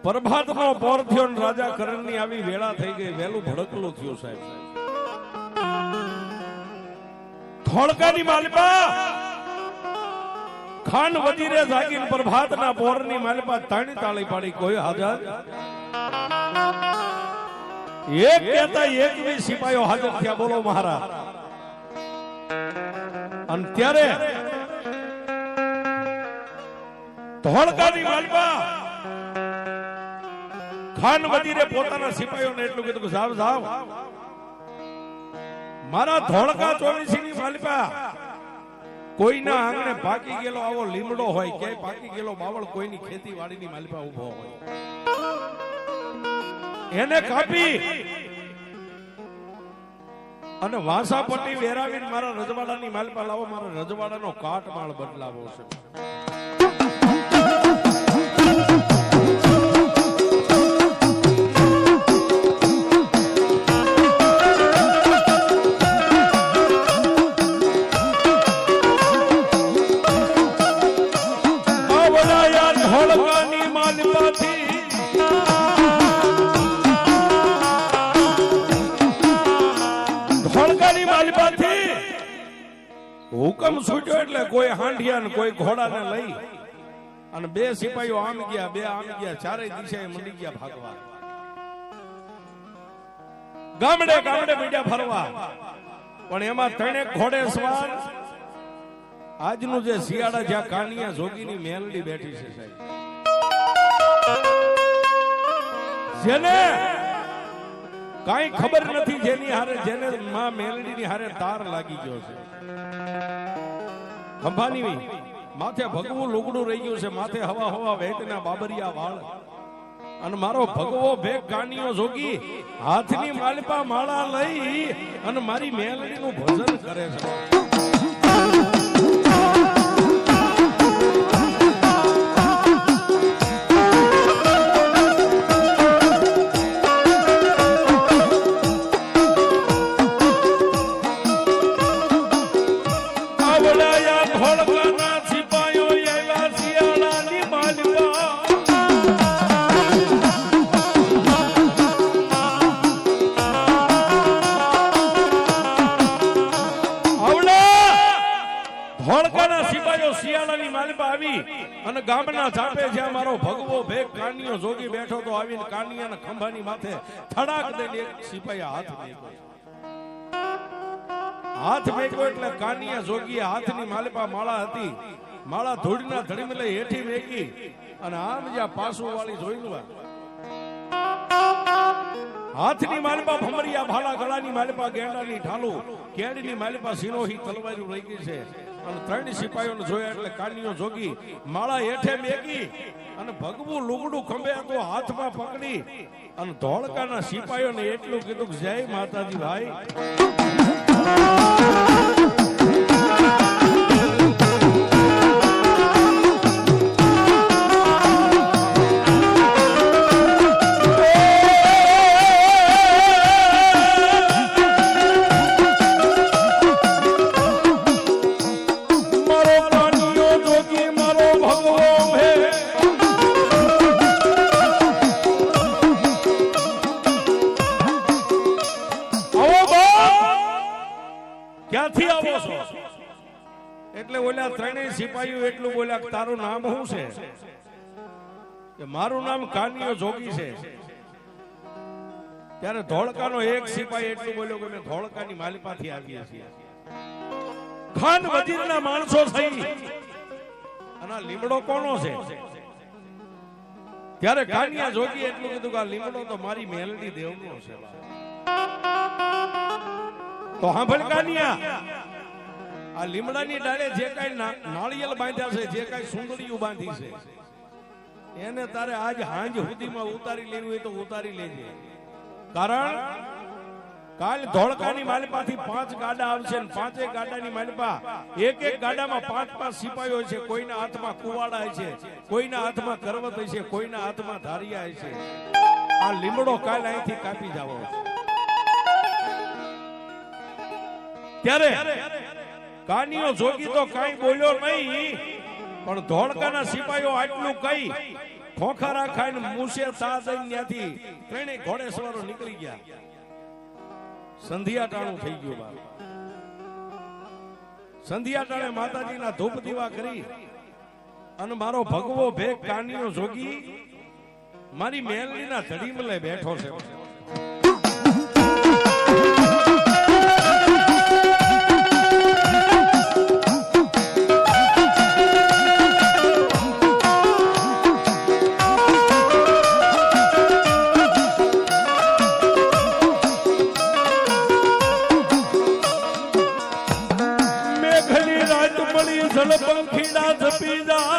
પ્રભાતનો પોર થયો ને રાજા કરણની આવી વેળા થઈ ગઈ, વેલું ભડકલું થયું સાહેબ. ધોળકાની માલિપા ખાન વજીરે જાગીને પ્રભાતના પોરની માલિપા તાણી તાળી પાડી, કોઈ હાજર એક કહેતા 21 સિપાહીઓ હાજર થયા. બોલો મહારાજ. અને ત્યારે ધોળકાની માલિપા ખાન વજીરે પોતાના સિપાહીઓને એટલું કીધું કે જાવ જાવ, મારા ધોળકા 84 ની માલિપા કોઈના આંગણે પાકી ગયેલો આવો લીમડો હોય, ક્યાંય પાકી ગયેલો બાવળ કોઈની ખેતીવાડીની માલિપા ઉભો હોય, એને કાપી અને વાસા પટ્ટી વેરાવીને મારા રજવાડાની માલિપા લાવો, મારા રજવાડાનો કાટમાળ બદલાવો છે. હુકમ છૂટ્યો એટલે કોઈ હાંડિયા ને કોઈ ઘોડાને લઈ અને બે સિપાહીઓ આમ ગયા, બે આમ ગયા, ચારેય દિશાએ મંડી ગયા ભાગવા. ગામડે ગામડે મીડિયા ફરવા, પણ એમાં ત્રણેક ઘોડે સવાર આજનું જે શિયાળા જ્યાં કાનિયા જોગીની મેલડી બેઠી છે સાહેબ, જેને કાઈ ખબર નથી, જેની હારે જેને માં મેલડીની હારે તાર લાગી ગયો છે. ખંભાની માથે ભગવું લુગડું રહી ગયું છે, માથે હવા હવા વેટના બાબરિયા વાળ, અને મારો ભગવો ભેગ કાનિયો જોગી હાથની માલિપા માળા લઈ અને મારી મેલડીનું ભજન કરે છે. અને ગામના ચાપે જ્યાં મારો ભગવો ભેગ કાનિયો જોગી બેઠો તો આવીને કાનિયાના ખંભાની માથે થડાક દઈને એક સિપાહી હાથ મેક્યો એટલે કાનિયા જોગી હાથની માલિપા માળા હતી, માળા ધૂળના ધડીમાં લઈ હેઠી મેકી અને આમ જ્યાં પાસું વાળી જોઈ હાથની માલિપા ભમરિયા ભાલા, ગળાની માલિપા ગેંડાની ઢાલું, કેડીની માલિપા સિરોહી તલવારી રહી ગઈ છે. અને ત્રણ સિપાહીઓને જોયા એટલે કાનિયો જોગી માળા હેઠે મેકી અને ભગવું લુગડું ખંભે તો હાથમાં પકડી અને ધોળકાના સિપાહીઓને એટલું કીધું કે જય માતાજી ભાઈ. ક્યાંથી આવો છો? એટલે ઓલા ત્રણેય સિપાહીઓ એટલું બોલ્યા, તારું નામ શું છે? કે મારું નામ કાનિયો જોગી છે. ત્યારે ધોળકાનો એક સિપાહી એટલું બોલ્યો કે અમે ધોળકાની માલિપાથી આવીએ છીએ. ખાન વજીરના માણસો થઈ અને લીમડો કોનો છે? ત્યારે કાનિયા જોગી એટલું કીધું કે આ લીમડો તો મારી મેલડી દેવનો છે. તો સાંભળ કાનિયા, આ લીમડાની ડાળે જે કઈ નાળિયેર બાંધ્યા છે, જે કઈ સુંદરીઓ બાંધી છે, એને તારે આજ હાંજ સુધીમાં ઉતારી લેવી હોય તો ઉતારી લેજે. કારણ કાલ ધોળકાની માલિપાથી 5 ગાડા આવશે ને 5 ગાડાની માલિપા એક ગાડામાં 5 સિપાહીઓ છે. કોઈના હાથમાં કુવાડા છે, કોઈના હાથમાં કરવત છે, કોઈના હાથમાં ધારિયા છે. આ લીમડો કાલ અહીંથી કાપી જાવો. ત્યારે કાનિયો જોગી તો કાઈ બોલ્યો નહીં, પણ ધોળકાના સિપાહીઓ આટલું કહી ખોખારા ખાઈને મૂસે સા જઈને ત્યાંથી ત્રણેય ઘોડેસવારો નીકળી ગયા. સંધ્યા ટાણું થઈ ગયું બાપ. સંધ્યા ટાણે માતાજીના ધૂપ દીવા કરી અને મારો ભગવો ભેગ કાનિયો જોગી મારી મેલડીના ધડીમલે બેઠો છે. પંખીડા ઝપી જા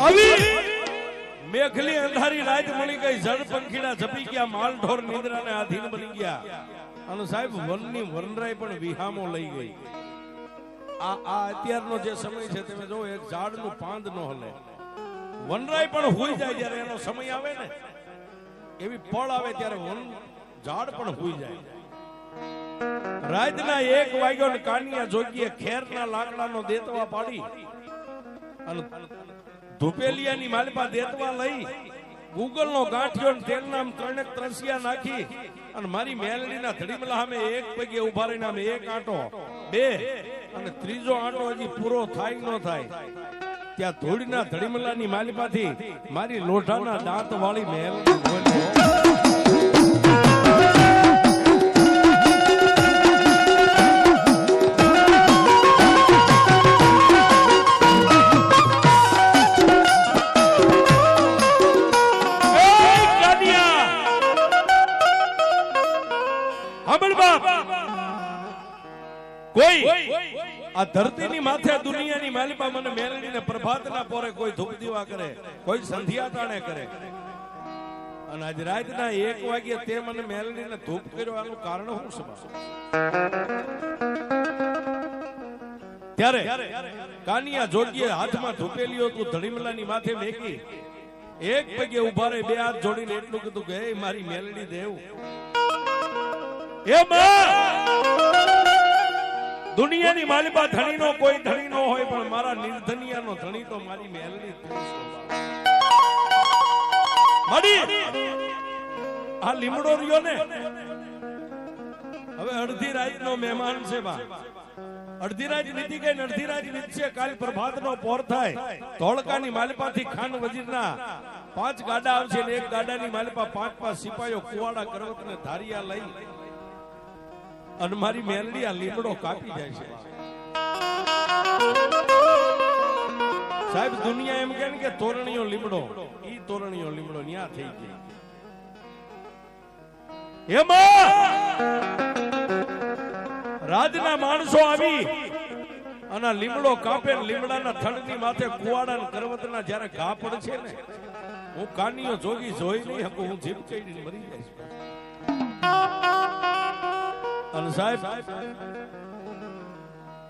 આવી મેઘલી અંધારી રાત મળી ગઈ. જળ પંખીડા ઝપી ગયા. માલ ઢોર નિદ્રાને આધીન બની ગયા. અને સાહેબ વનની વનરાય પણ વિહામો લઈ ગઈ. આ અત્યારનો જે સમય છે તમે જો એક ઝાડનું પાંદ ન હલે. વનરાય પણ હોઈ જાય જ્યારે એનો સમય આવે ને, એવી પળ આવે ત્યારે વન ઝાડ પણ હોઈ જાય. રાતના 1 વાગ્યો ને કાનિયા જોગીએ ખેરના લાકડાનો દેતવા પાડી અને ધુપેલિયાની માલપા દેતવા લઈ ગૂગલનો ગાંઠિયો ને તેલના ત્રણેક ત્રસિયા નાખી અને મારી મેલડીના ધડીમલા સામે એક પગે ઉભા રહીને આમે એક આંટો, બે અને ત્રીજો આંટો હજી પૂરો થાય ન થાય ત્યાં ધૂળના ધડીમલાની માલપાથી મારી લોઢાના દાંત વાળી મેલડી બોલ્યો. કોઈ આ ધરતીની માથે દુનિયાની માલિપા મને મેલડીને પ્રભાતના પોરે કોઈ ધૂપ દીવા કરે, કોઈ સંધ્યા ટાણે કરે. અને આજ રાતના 1 વાગ્યે તે મને મેલડીને ધૂપ કર્યો, આનું કારણ શું છે? ત્યારે કાનિયા જોગીએ હાથમાં ધૂપેલીઓ તું ધડીમલાની માથે મેકી એક પગે ઉભા રહી બે હાથ જોડીને એટલું કીધું કે મારી મેલડી દેવ એ દુનિયાની માલિપા ધણીનો કોઈ ધણી નો હોય પણ મારા નિર્ધનિયાનો ધણી તો મારી મેલડી. આ લીમડો રહ્યો ને હવે અડધી રાત નો મહેમાન છે બા. અડધી રાત વીતી ગઈ, અડધી રાત વીતશે, કાલ પ્રભાત નો પોર થાય. ધોળકાની માલિપાથી ખાન વજીરના 5 ગાડા આવશે ને એક ગાડાની માલિપા 5 સિપાહીઓ કુવાડા કરવત ને ધારિયા લઈ અને મારી મેલડી આ લીમડો કાપી જાય છે. સાહેબ દુનિયા એમ કે તોરણીઓ લીમડો, ઈ તોરણીઓ લીમડો ન્યા થઈ ગઈ. એમાં રાજના માણસો આવી અને લીમડો કાપે, લીમડાના થડની માથે કુવાડા ને કરવતના જ્યારે ઘા પડશે ને, હું કાનિયો જોગી જોઈ નહીં શકું, હું જીભ ચડીને મરી જઈશ. અને સાહેબ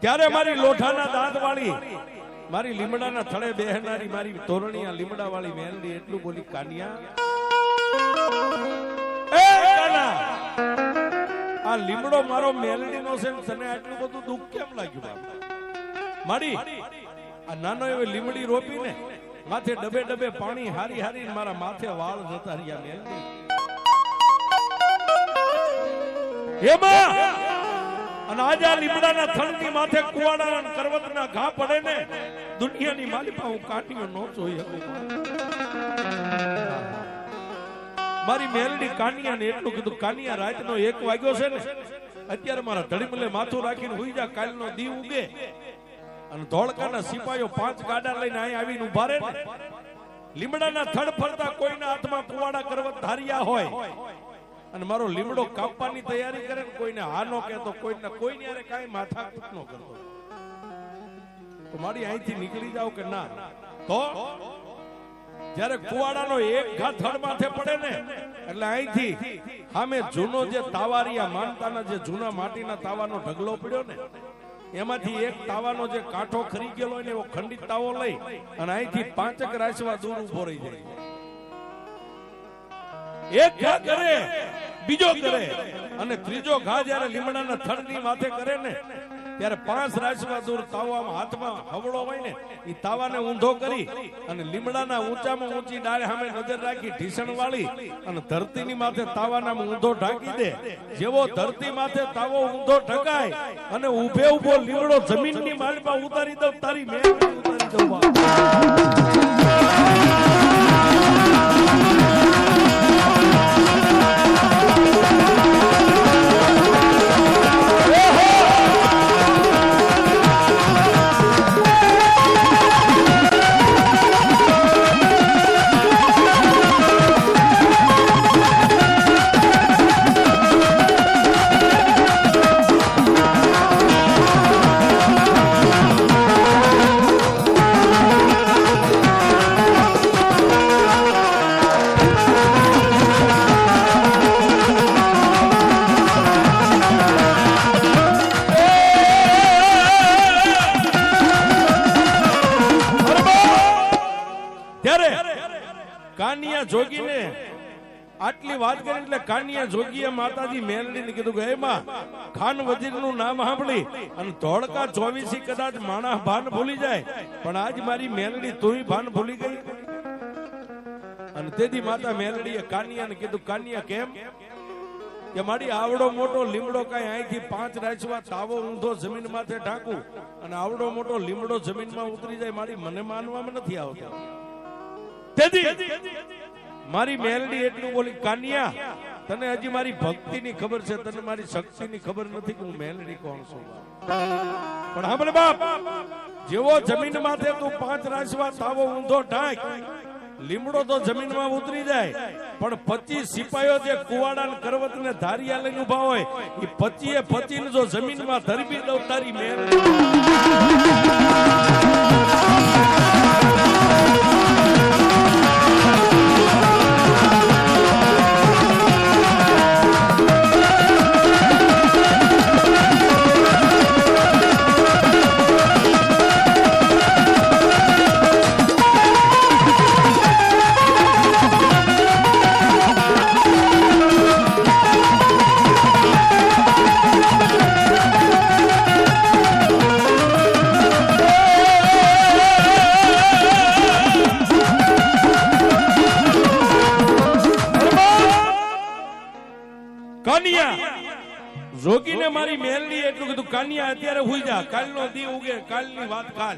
ત્યારે મારી લોઠાના દાંત વાળી મારી લીમડાના થડે બેહનારી મારી તોરણીયા લીમડા વાળી મેલડી એટલું બોલી, કાનિયા એ કાના આ લીમડો મારો મેલડી નો છે, તને આટલું બધું દુઃખ કેમ લાગ્યું? મારી આ નાનો એવી લીમડી રોપીને માથે ડબે ડબે પાણી હારી હારી મારા માથે વાળ જતા રહ્યા મેલડી. એમાં અને આજે આ લીમડાના થડની માથે કુવાડા કરવતના ઘા પડે ને, દુનિયાની માલિપા હું કાનિયો ન જોઈ શકું. મારી મેલડી કાનિયા ને એટલું કીધું, કાનિયા રાતનો 1 વાગ્યો છે ને, અત્યારે મારા ધડીમલે માથું રાખીને હુઈ જા, કાલનો દી ઉગે અને ધોળકાના સિપાહીઓ 5 ગાડા લઈને અહીં આવીને ઉભા રહે ને, લીમડાના થડ ફરતા કોઈના હાથમાં કુવાડા કરવત ધારિયા હોય અને મારો લીમડો કાપવાની તૈયારી કરે ને, કોઈને હા નો કહેતો, કોઈને યારે કાંઈ માથાકૂટ નો કરતો, તો મારી અહીંથી નીકળી જાવ કે ના. તો જ્યારે કુવાડાનો એક ઘા થડ માથે પડે ને એટલે અહીંથી સામે જૂનો જે તાવારિયા માનતાના જે જૂના માટીના તાવાનો ઢગલો પડ્યો ને, એમાંથી એક તાવાનો જે કાંઠો ખરી ગયેલો ને એવો ખંડિત તાવો લઈ અને અહીંથી 5 રાસવા દૂર ઉભો રહી જાય. એક ઘા કરે, બીજો કરે અને ત્રીજો ઘા જ્યારે લીમડાના થડની માથે કરે ને ત્યારે 5 રાશિમાં દૂર તાવામાં હાથમાં હવળો હોય ને એ તાવાને ઊંધો કરી અને લીમડાના ઊંચામાં ઊંચી ડાળે સામે નજર રાખી ઢીસણ વાળી અને ધરતીની માથે તાવાના ઊંધો ઢાંકી દે. જેવો ધરતી માથે તાવો ઊંધો ઢકાય અને ઊભે ઊભો લીમડો જમીનની માલમાં ઉતારી દઉં તારી મેં ઉતારી દઉં. કાનિયા જોગીને આટલી વાત કરી એટલે કાનિયા જોગીએ માતાજી મેલડીને કીધું કે હે માં, ખાન વજીરનું નામ સાંભળી અને ધોળકા 24 કદાચ માણસ ભાન ભૂલી જાય, પણ આજ મારી મેલડી તું ભાન ભૂલી ગઈ. અને તેથી માતા મેલડીએ કાનિયાને કીધું, કાનિયા કેમ? કે મારી આવડો મોટો લીમડો કઈ અહીંથી 5 રાશિમાં તાવો ઊંધો જમીન માથે ઢાંકું અને આવડો મોટો લીમડો જમીનમાં ઉતરી જાય, મારી મને માનવામાં નથી આવતો. મારી મેલડી એટલું બોલી, કાનિયા તને હજી મારી ભક્તિની ખબર છે, તને મારી શક્તિની ખબર નથી કે હું મેલડી કોણ છું. પણ સાંભળ બાપ, જેવો જમીન માથે તું 5 રાશિમાં તાવો ઊંધો ઢાંક, લીમડો તો જમીનમાં ઉતરી જાય, પણ 25 સિપાહીઓ જે કુવાડા ને કરવત ને ધારિયા લઈને ઉભા હોય, એ 25 જો જમીનમાં ધરબી દઉં તારી મેલડી. જોગીને મારી મેલડી એટલું કીધું, કાનિયા અત્યારે હુઈ જા, કાલનો દી ઉગે, કાલની વાત કાલ.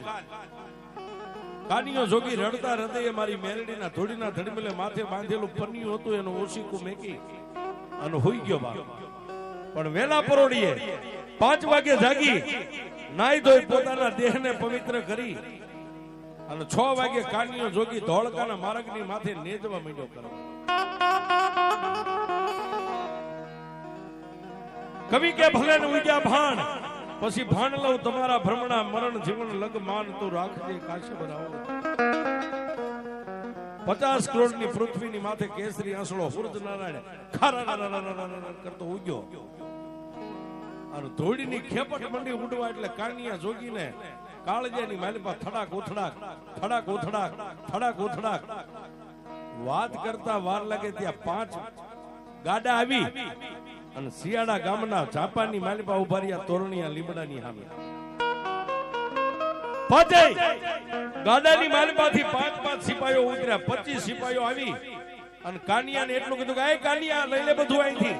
કાનિયો જોગી રડતા હૃદયે મારી મેલડીના ધોડીના ધડમલે માથે બાંધેલું પન્નિયું હતું એનું ઓશીકું મેકી અને હુઈ ગયો બાપ. પણ વેલા પરોડીએ 5 વાગે જાગી નાઈ ધોઈ પોતાના દેહને પવિત્ર કરી અને 6 વાગે કાનિયો જોગી ધોળકાના માર્ગની માથે નેજવા માંડ્યો કરવા. કવિ કે ભલે ને ઉગ્યા ભાણ, પછી ભાણ લઉં તમારા ભ્રમણા, મરણ જીવન લગ માન તું રાખજે કાશ્યપ રાવ. 50 કરોડની પૃથ્વીની માથે કેસરી આંસળો સૂરજ નારાયણ ખારા કરતો ઉગ્યો અને ધોડીની ખેપટ મંડી ઉડવા એટલે કાનિયા જોગીને કાળજાની માલિપા થડાક ઉથડાક થડાક ઉથડાક થડાક ઉથડાક વાત કરતા વાર લાગે ત્યાં 5 ગાડા આવી અને શિયાળા ગામના જાપાનની માલિપા ઉભા રહ્યા તોરણિયા લીમડાની સામે. ગાડાની માલિપાથી 5 સિપાહીઓ ઉતર્યા, 25 સિપાહીઓ આવી અને કાનિયાને એટલું કીધું કે એ કાનિયા લઈ લે બધું અહીંથી.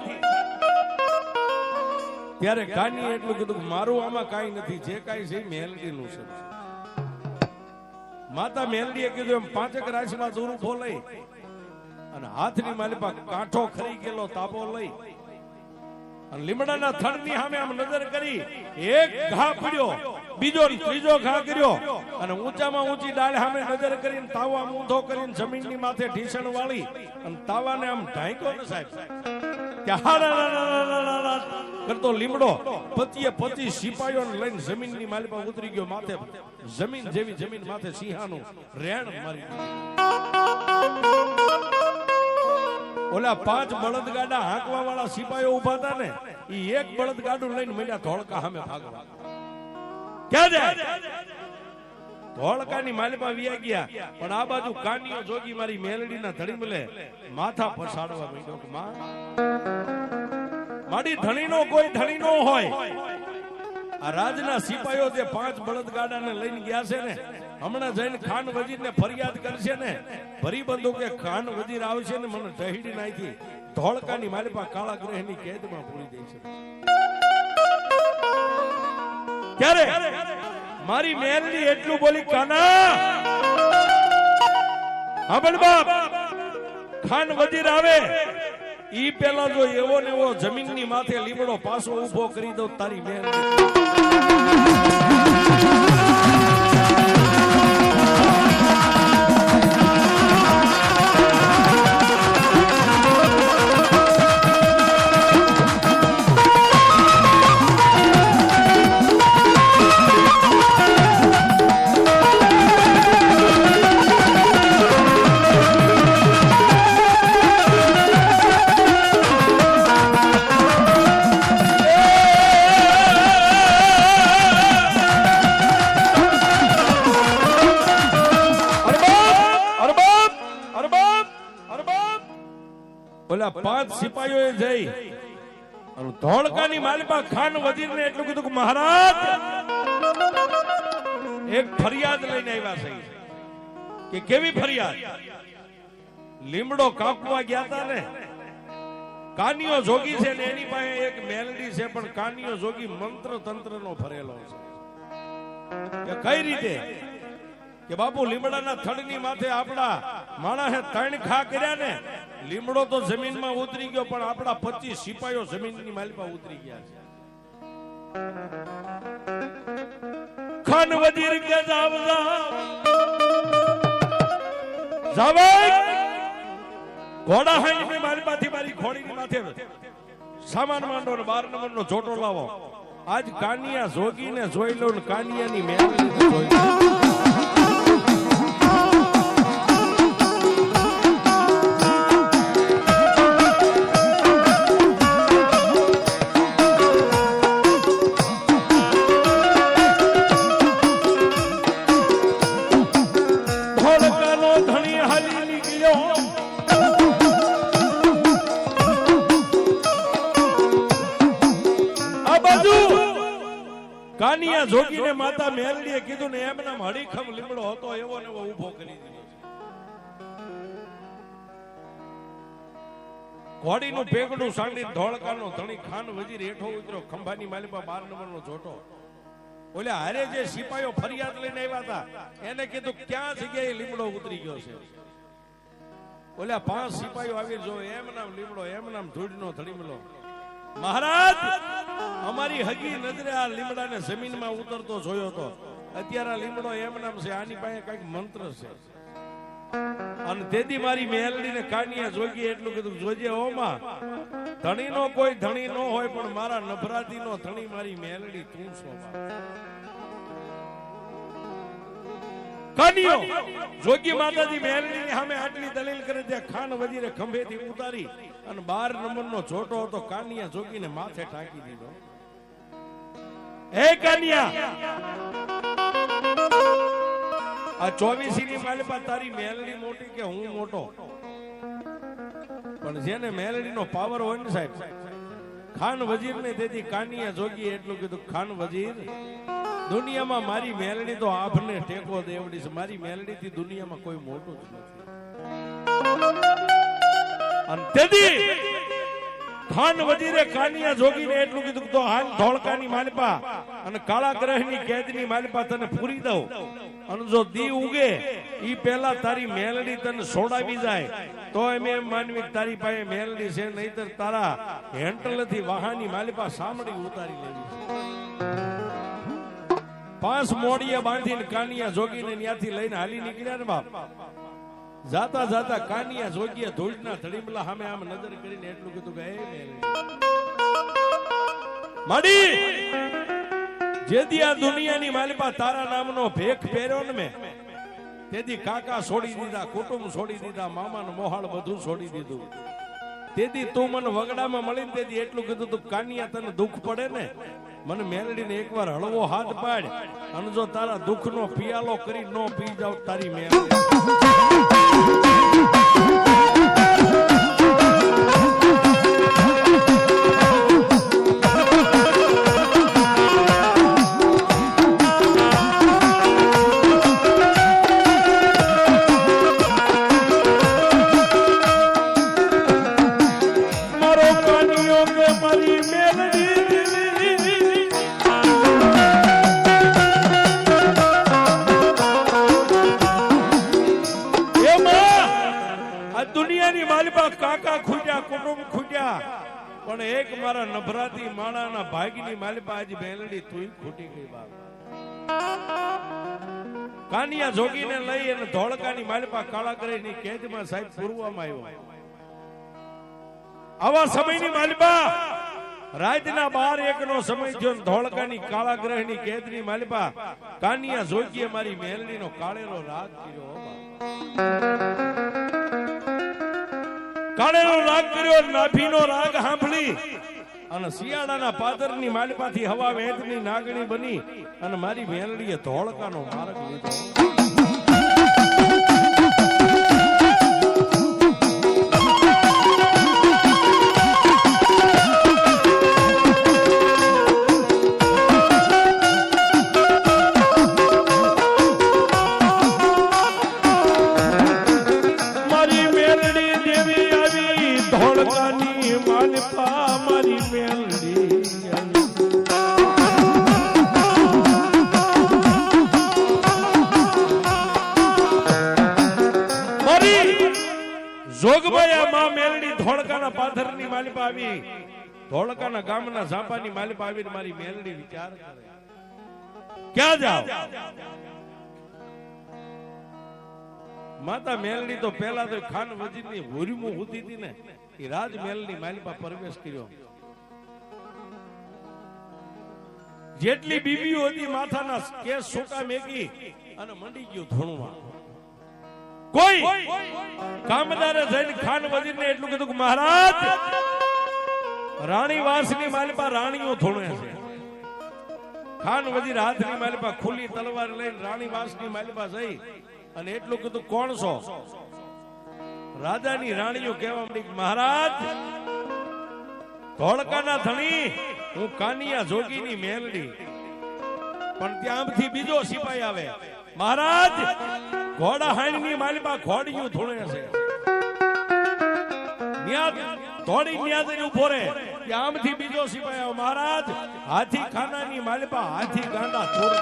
ત્યારે કાનિયાએ એટલું કીધું કે મારું આમાં કાંઈ નથી, જે કાંઈ છે મેલડીનું છે. માતા મેલડીએ કીધું એમ 5 રાશિમાં દૂર ઉભો લઈ અને હાથની માલિપા કાંઠો ખરી ગયેલો તાબો લઈ અને લીમડાના થડની સામે આમ નજર કરી એક ઘા પડ્યો, બીજો ત્રીજો ઘા કર્યો અને ઊંચામાં ઊંચી ડાળ સામે નજર કરીને તાવો આમ ઊંધો કરીને જમીનની માથે ઢીસણ વાળી અને તાવાને આમ ઢાંક્યો ને સાહેબ. કરતો લીમડો 25 સિપાહીઓને લઈને જમીનની માલિપા ઉતરી ગયો. માથે જમીન જેવી જમીન માથે સિંહાનું રેણ મારી. ઓલા 5 બળદગાડા હાંકવા વાળા સિપાહીઓ ઉભા હતા ને, ઈ એક બળદગાડું લઈને મળ્યા ધોળકા સામે ભાગવા. ક્યાં જાય? ધોળકાની માલિપા વિયા ગયા, પણ આ બાજુ કાનિયો જોગી મારી મેલડીના ધડીમલે માથા પછાડવા માંડ્યો કે માં, મારી ધણીનો કોઈ ધણી નો હોય આ રાજના સિપાહીઓ જે 5 બળદગાડાને લઈને ગયા છે ને, હમણાં જઈને ખાન વજીરને ફરિયાદ કરશે ને, ભરી બંદૂકે ખાન વજીર આવશે ને મને ઢહીડી નાખી ધોળકાની મારી પાસે કાળા ગ્રહની કેદમાં પૂરી દે છે. ક્યારે મારી મેલની એટલું બોલી, કાના હા પણ બાપ, ખાન વજીર આવે ઈ પેલા જો એવો ને એવો જમીનની માથે લીમડો પાછો ઉભો કરી દો તારી મેલ. ઓલા 5 સિપાહીઓએ જઈ ધોળકાની માલિપા ખાન વજીરને એટલું કીધું કે મહારાજ એક ફરિયાદ લઈને આવ્યા છે. કે કેવી ફરિયાદ? લીમડો કાપવા ગયા હતા ને, કાનિયો જોગી છે ને એની પાસે એક મેલડી છે, પણ કાનિયો જોગી મંત્ર તંત્રનો ભરેલો છે. કે કઈ રીતે? કે બાપુ લીમડાના થડની માથે આપણા માણસે 3 ખા કર્યા ને, લીમડો તો જમીનમાં ઉતરી ગયો પણ આપણા 25 સિપાહીઓ જમીનની માલિપા ઉતરી ગયા છે. ખાન વજીર કે જાવાય ઘોડા હાઈની માલિપાથી મારી ઘોડીની માથે સામાન માંડો ને 12 નંબરનો જોટો લાવો. આજ કાનિયા જોગીને જોઈ લો ને કાનિયાની મેલડીને જોઈ લો. કાનિયા જોગીને માતા મેલડીએ કીધું ને એમ નામ હડીખમ લીમડો હતો એવો ને એવો ઊભો કરી દીધો. ઘોડીનું પેગડું સાંડી ધોળકાનો ધણી ખાન વજીર હેઠો ઉતર્યો. ખંભાની માલિપા 12 નંબરનો જોટો. ઓલે હારે જે સિપાહીઓ ફરિયાદ લઈને આવ્યા હતા એને કીધું ક્યાં જગ્યાએ લીમડો ઉતરી ગયો છે. ઓલા 5 સિપાહીઓ આવી જો એમ નામ લીમડો, એમ નામ ધૂળનો ધડીમલો. મહારાજ અમારી હગી નજરે આ લીમડાને જમીનમાં ઉતરતો જોયો તો. અત્યારે આ લીમડો એમ નામ છે, આની પાસે કઈક મંત્ર છે. અને તેથી મારી મેલડીને કાનિયા જોગી એટલું કીધું, જોજે ઓમાં ધણીનો કોઈ ધણી ન હોય પણ મારા નભરાતીનો ધણી મારી મેલડી તું છો. કાનિયો જોગી માતાજી મેલડીની સામે આટલી દલીલ કરે છે. ખાન વજીરે ખંભેથી ઉતારી અને 12 નંબરનો જોટો હતો કાનિયા જોગીને માથે ટાંકી દીધો. હે કાનિયા, આ 24 ની માલિપા તારી મેલડી મોટી કે હું મોટો? પણ જેને મેલડીનો પાવર હોય ને સાહેબ, ખાન વજીરને તેથી કાનિયા જોગી એટલું કીધું, ખાન વજીર દુનિયામાં મારી મેલડી તો આપને ટેકો દેવડી છે. મારી મેલડી થી દુનિયામાં કોઈ મોટું જ નથી. અને તેથી ખાન વજીરે કાનિયા જોગીને એટલું કીધું, તો હાલ ધોળકાની માલિપા અને કાળા ગ્રહની કેદની માલિપા તને પૂરી દઉં. અને જો દી ઉગે ઈ પહેલા તારી મેલડી તને છોડાવી જાય તો એમ માનવી તારી પાસે મેલડી છે, નહીતર તારા હેન્ટલેથી વાહાની માલિપા સામડી ઉતારી લેવી છે. 5 મોડીએ બાંધીને કાનિયા જોગીને ત્યાંથી લઈને હાલી નીકળ્યા ને બાપ. જાતા જાતા કાનિયા જોગીએ ધૂળના ધડીમલા સામે આમ નજર કરીને એટલું કીધું કે હે મેલડી માડી, જેથી આ દુનિયાની માલિપા તારા નામનો ભેખ પહેર્યો ને મેં, તેથી કાકા છોડી દીધા, કુટુંબ છોડી દીધા, મામાનો મોહાળ બધું છોડી દીધું. તેથી તું મને વગડામાં મળીને તેથી એટલું કીધું તું, કાનિયા તને દુઃખ પડે ને મને મેલડીને એકવાર હળવો હાથ પાડ, અને જો તારા દુઃખનો પિયાલો કરી નો પી જાવ તારી મેલડી. જગતમાં કાકા ખૂટ્યા, કુટુંબ ખૂટ્યા, પણ એક મારા નભરાતી માણાના ભાગની માલિપા આજ મેલડી તું ખૂટી ગઈ બાપ. કાનિયા જોગીને લઈ અને ધોળકાની માલિપા કાળાગ્રહની કેદમાં સાહેબ પૂરવામાં આવ્યો. આવા સમયની માલિપા રાતના 12-1 નો સમય થયો. ધોળકાની કાળાગ્રહની કેદની માલિપા કાનિયા જોગીએ મારી મેલડીનો કાળેલો રાગ કર્યો. કાળેલો રાગ કર્યો, નાભીનો રાગ સાંભળી અને શિયાળાના પાદરની માલિપાથી હવા વેદની નાગણી બની અને મારી મેલડીએ ધોળકાનો માર્ગ લીધો. જોગમાયા માં મેલડી ધોળકાના પાથરની માલિપા આવી, ધોળકાના ગામના ઝાંપાની માલિપા આવી. મારી મેલડી વિચાર કરે ક્યાં જાવ. માતા મેલડી તો પેલા તો ખાન વજીરની હુરીમું હોતી હતી ને, એ રાજ મેલની માલિપા પ્રવેશ કર્યો. જેટલી બીબીઓ હતી માથાના કેસ સોકા મેકી અને મંડી ગયો ધોણવા. કોઈ કામદારે જઈને ખાન વજીરને એટલું કીધું કે મહારાજ રાણી વાસની માલિપા રાણીઓ ધોણે છે. ખાન વજીર હાથની માલિપા ખુલ્લી તલવાર લઈને રાણી વાસની માલિપા જઈ અને એટલું કીધું કોણ છો. રાજાની રાણીઓ કહેવા માંડી મહારાજ ધોળકાના ધણી હું કાનિયા જોગીની મેલડી. પણ ત્યાંથી બીજો સિપાઈ આવે, મહારાજ ઘોડા હાઈની માલિપા ઘોડિયું ધોણે છે. ધોડી ન્યા જઈને ઉભો રહે, આમથી બીજો સિપાઈ આવે, મહારાજ હાથી ખાનાની માલિપા હાથી ગાંડા ધોરે.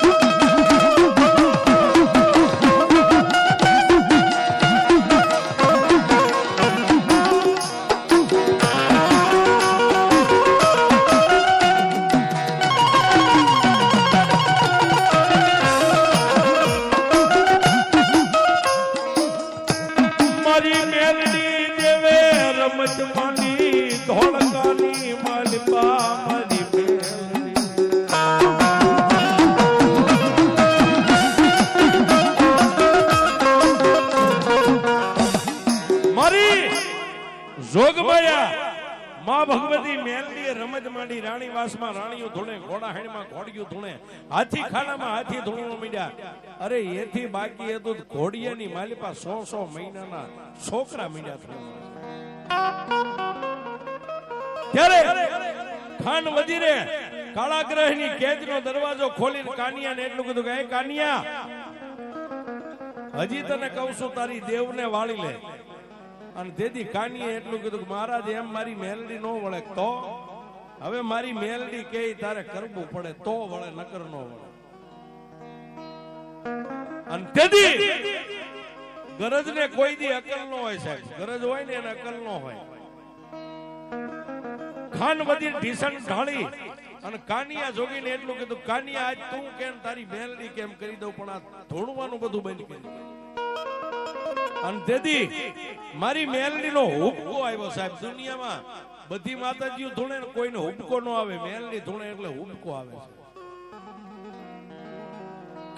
જોગમાયા માં ભગવતી મેલડીએ રમત માંડી. રાણી વાસમાં રાણીઓ ધૂણે, ઘોડા હાઈમાં ઘોડિયું ધૂણે, હાથી ખાનામાં હાથી ધૂણવા માંડ્યા. અરે એથી બાકી હતું ઘોડિયાની માલિપા 100 મહિનાના છોકરા માંડ્યા. ત્યારે ખાન વજીરે કાળાગ્રહની કેદનો દરવાજો ખોલીને કાનિયાને એટલું કીધું કે એ કાનિયા હજી તને કહું છું તારી દેવને વાળી લે. અને તેથી કાનીએ એટલું કીધું કે મહારાજ એમ મારી મેલડી નો વળે તો હવે મારી મેલડી કે તારે કરવું પડે તો વળે, નકર નો વળે. અને તેથી ગરજ ને કોઈ દી અકલ નો હોય સાહેબ, ગરજ હોય ને એને અકલ નો હોય. ખાન વજીર ઢીસણ ઢાળી અને કાનિયા જોગીને એટલું કીધું કાનિયા આજ તું કેમ તારી મેલડી કેમ કરી દઉં, પણ આ ધોણવાનું બધું બંધ કરી. અને તેથી મારી મેલડીનો હુબકો આવ્યો સાહેબ. દુનિયામાં બધી માતાજીઓ ધૂણે ને કોઈને હુબકો ન આવે, મેલડી ધૂણે એટલે હુબકો આવે છે.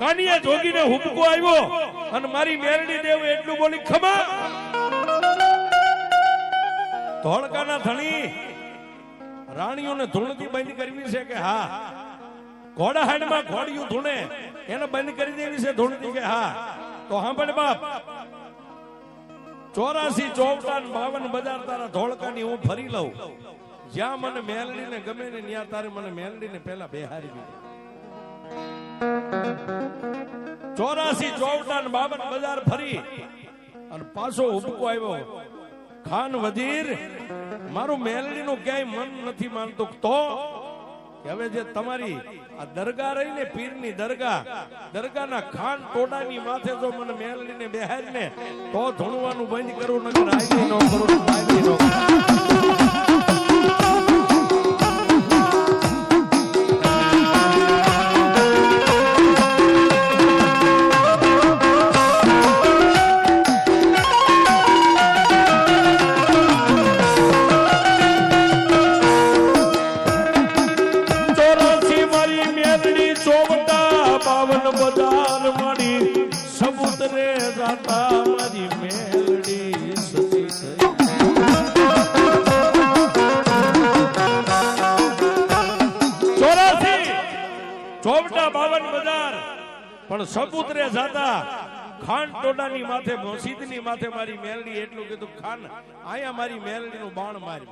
કાનિયા જોગીને હુબકો આવ્યો અને મારી મેલડી દેવ એટલું બોલી ખમા ધોળકાના ધણી રાણીઓને ધૂણથી બંધ કરવી છે કે હા. ઘોડા હાડમાં ઘોડિયું ધૂણે એને બંધ કરી દેવી છે ધૂણથી કે હા. તો સાંભળ બાપ, 84 54 52 બજાર તારા ધોળકાની હું ફરી લઉં. જ્યાં મને મેલડીને ગમે ને ત્યાં તારે મને મેલડીને પેલા બેહારી દીધી. 84 54 52 બજાર ફરી અને પાછો હુબકો આવ્યો, ખાન વજીર મારું મેલડીનું ક્યાંય મન નથી માનતું તો હવે જે તમારી આ દરગાહ રહી ને પીરની દરગાહના ખાન ટોડાની માથે જો મને મેલડીને બેહારી ને તો ધૂણવાનું બંધ કરું, નકર આઈ નો કરું, આઈ નો બજાર મારી સબૂતરે જાતા મારી મેલડી સતી થઈ. ચોવટા 52 બજાર પણ સબૂતરે જાતા ખાન ટોડાની માથે મસ્જિદની માથે મારી મેલડી એટલું કીધું, ખાન આયા મારી મેલડીનું બાણ મારી.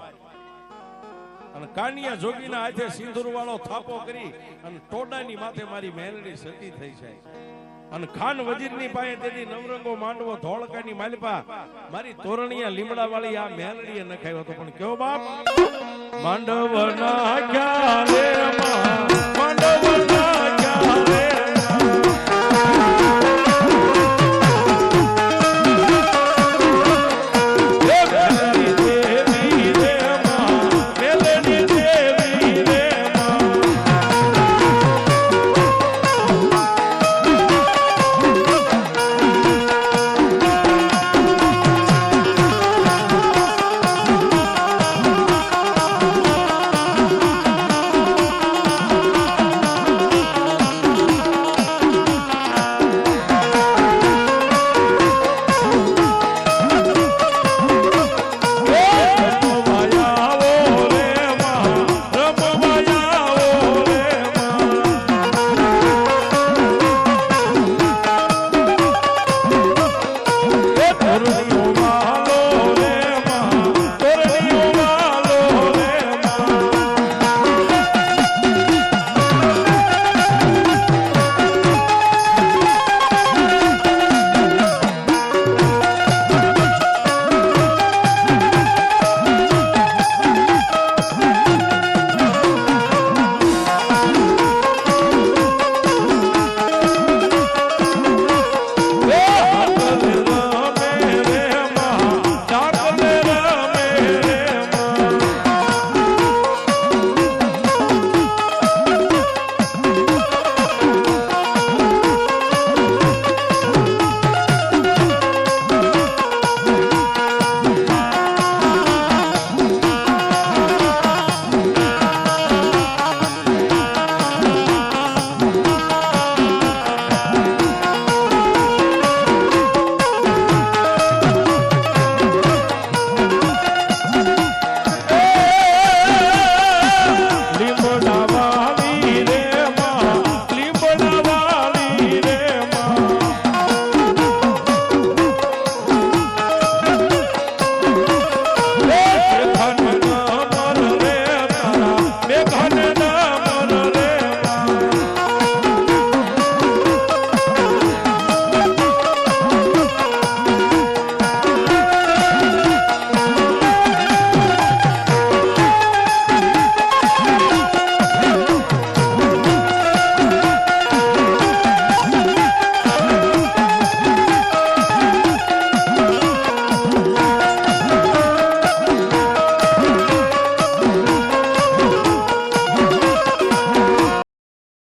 અને કાનિયા જોગીના હાથે સિંદૂર વાળો થાપો કરી અને ટોડાની માથે મારી મેલડી સતી થઈ જાય. અને ખાન વજીરની પાસે તેની નવરંગો માંડવો ધોળકાની માલપા મારી તોરણિયા લીમડા વાળી આ મેલડીએ નખાયો હતો. પણ કેવો બાપ માંડવ નાખ્યા રે માંડવ